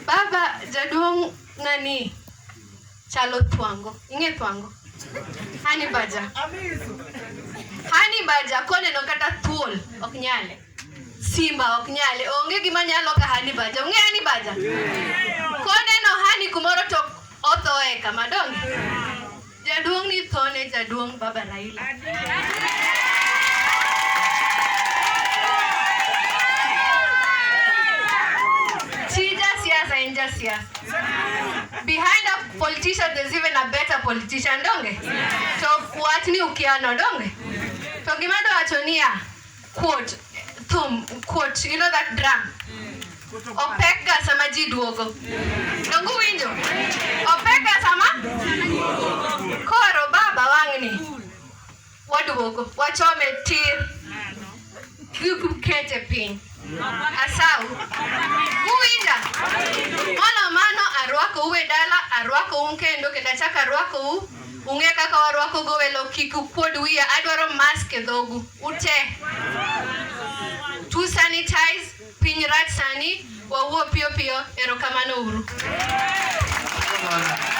Baba jaduong nani chalo twango. Inge twango. Hani baja. Hani baja kone no kata thuol ok nyale. Simba ok nyale. Onge gima nyalo ka hani baja. Onge hani baja. Kone no hani kumoro to othoe kama donge. Jaduong ni thone jaduong Baba Raila. Behind a politician, there's even a better politician, donge? So what ni ukiano, donge? So gimado atonia quote, quote, you know that drum? Opeka sama jiduogo. Dongu winjo. Opeka sama? Koro baba wangni. Waduogo. Wachome tir. Kete pin. Asau. Uwinja. Mano arwako uwe dala, arwako unkendo kenda chaka arwako unge kaka warwako go welo kiku pod wiya adwaro mask e dhogu. Ute. To sanitize piny rach sani wawuo piyo erokamano uru.